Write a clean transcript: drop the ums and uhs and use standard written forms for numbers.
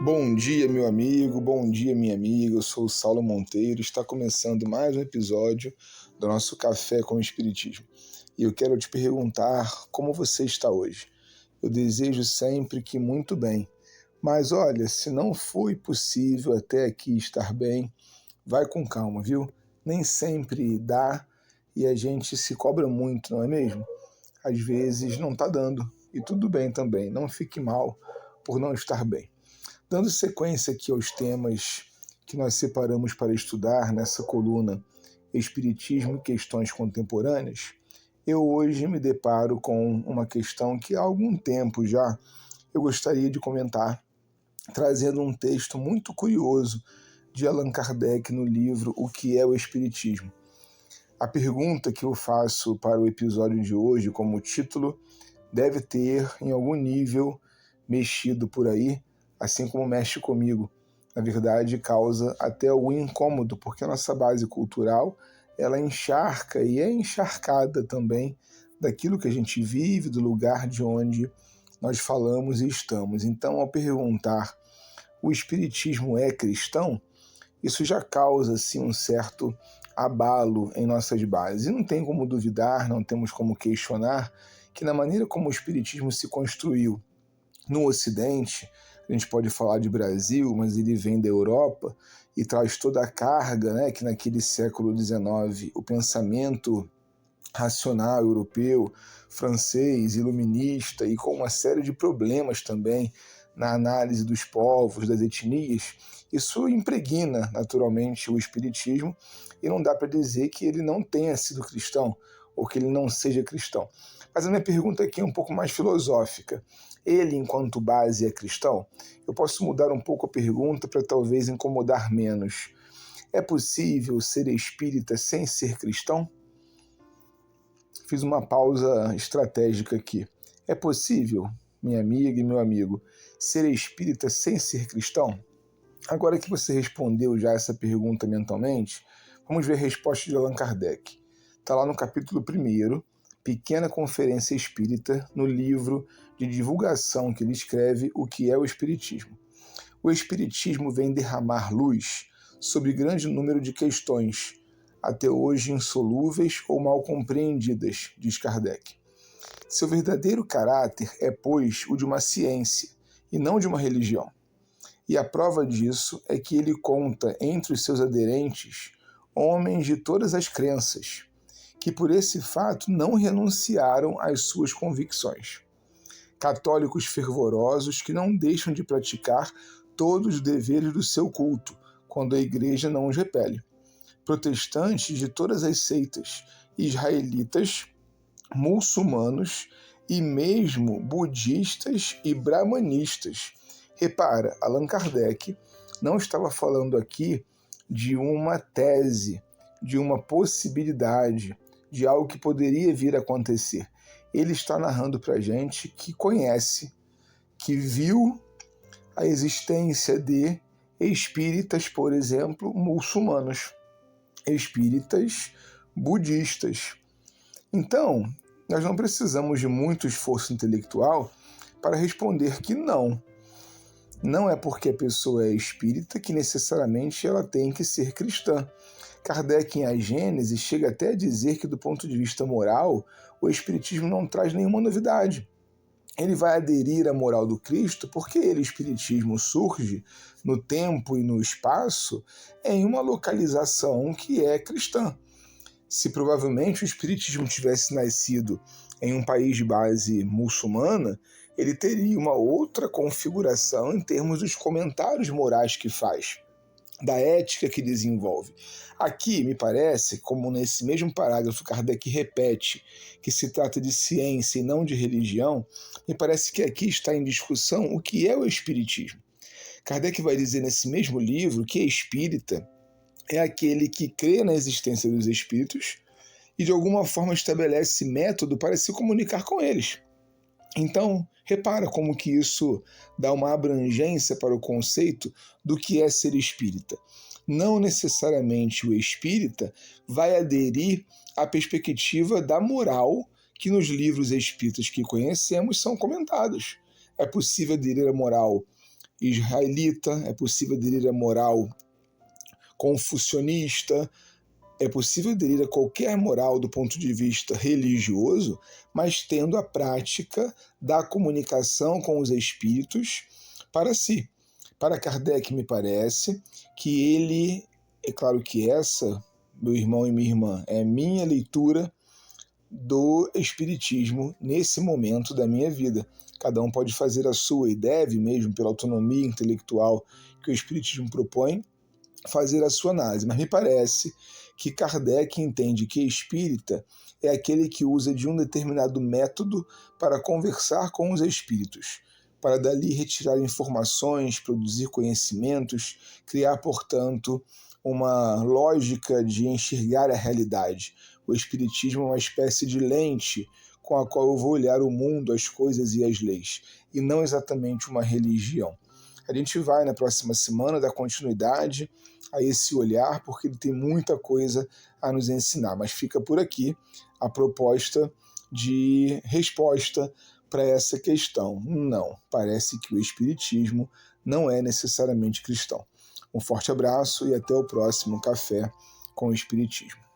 Bom dia, meu amigo, bom dia, minha amiga. Eu sou o Saulo Monteiro. Está começando mais um episódio do nosso Café com o Espiritismo. E eu quero te perguntar como você está hoje. Eu desejo sempre que muito bem. Mas olha, se não foi possível até aqui estar bem, vai com calma, viu? Nem sempre dá e a gente se cobra muito, não é mesmo? Às vezes não está dando. E tudo bem também, não fique mal por não estar bem. Dando sequência aqui aos temas que nós separamos para estudar nessa coluna Espiritismo e Questões Contemporâneas, eu hoje me deparo com uma questão que há algum tempo já eu gostaria de comentar, trazendo um texto muito curioso de Allan Kardec no livro O que é o Espiritismo. A pergunta que eu faço para o episódio de hoje, como título, deve ter em algum nível mexido por aí, assim como mexe comigo. Na verdade, causa até o incômodo, porque a nossa base cultural, ela encharca e é encharcada também daquilo que a gente vive, do lugar de onde nós falamos e estamos. Então, ao perguntar, o Espiritismo é cristão? Isso já causa, assim, um certo abalo em nossas bases. E não tem como duvidar, não temos como questionar que na maneira como o Espiritismo se construiu no Ocidente, a gente pode falar de Brasil, mas ele vem da Europa e traz toda a carga, né, que naquele século XIX o pensamento racional europeu, francês, iluminista e com uma série de problemas também na análise dos povos, das etnias, isso impregna naturalmente o espiritismo e não dá para dizer que ele não tenha sido cristão ou que ele não seja cristão. Mas a minha pergunta aqui é um pouco mais filosófica. Ele, enquanto base, é cristão? Eu posso mudar um pouco a pergunta para talvez incomodar menos. É possível ser espírita sem ser cristão? Fiz uma pausa estratégica aqui. É possível, minha amiga e meu amigo, ser espírita sem ser cristão? Agora que você respondeu já essa pergunta mentalmente, vamos ver a resposta de Allan Kardec. Está lá no capítulo 1º, Pequena Conferência Espírita, no livro de divulgação que ele escreve O que é o Espiritismo. O Espiritismo vem derramar luz sobre grande número de questões, até hoje insolúveis ou mal compreendidas, diz Kardec. Seu verdadeiro caráter é, pois, o de uma ciência, e não de uma religião. E a prova disso é que ele conta entre os seus aderentes homens de todas as crenças, que por esse fato não renunciaram às suas convicções. Católicos fervorosos que não deixam de praticar todos os deveres do seu culto, quando a igreja não os repele. Protestantes de todas as seitas, israelitas, muçulmanos e mesmo budistas e brahmanistas. Repara, Allan Kardec não estava falando aqui de uma tese, de uma possibilidade, de algo que poderia vir a acontecer. Ele está narrando para a gente que conhece, que viu a existência de espíritas, por exemplo, muçulmanos, espíritas budistas. Então, nós não precisamos de muito esforço intelectual para responder que não. Não é porque a pessoa é espírita que necessariamente ela tem que ser cristã. Kardec, em A Gênese, chega até a dizer que, do ponto de vista moral, o espiritismo não traz nenhuma novidade. Ele vai aderir à moral do Cristo porque ele, o espiritismo, surge no tempo e no espaço em uma localização que é cristã. Se provavelmente o espiritismo tivesse nascido em um país de base muçulmana, ele teria uma outra configuração em termos dos comentários morais que faz, da ética que desenvolve. Aqui, me parece, como nesse mesmo parágrafo Kardec repete que se trata de ciência e não de religião, me parece que aqui está em discussão o que é o espiritismo. Kardec vai dizer nesse mesmo livro que espírita é aquele que crê na existência dos espíritos e de alguma forma estabelece método para se comunicar com eles. Então, repara como que isso dá uma abrangência para o conceito do que é ser espírita. Não necessariamente o espírita vai aderir à perspectiva da moral que nos livros espíritas que conhecemos são comentados. É possível aderir à moral israelita, é possível aderir à moral confucionista, é possível aderir a qualquer moral do ponto de vista religioso, mas tendo a prática da comunicação com os espíritos para si. Para Kardec, me parece que ele, é claro que essa, meu irmão e minha irmã, é a minha leitura do espiritismo nesse momento da minha vida. Cada um pode fazer a sua e deve mesmo, pela autonomia intelectual que o espiritismo propõe, fazer a sua análise, mas me parece que Kardec entende que espírita é aquele que usa de um determinado método para conversar com os espíritos, para dali retirar informações, produzir conhecimentos, criar, portanto, uma lógica de enxergar a realidade. O espiritismo é uma espécie de lente com a qual eu vou olhar o mundo, as coisas e as leis, e não exatamente uma religião. A gente vai na próxima semana dar continuidade a esse olhar, porque ele tem muita coisa a nos ensinar, mas fica por aqui a proposta de resposta para essa questão. Não, parece que o espiritismo não é necessariamente cristão. Um forte abraço e até o próximo Café com o Espiritismo.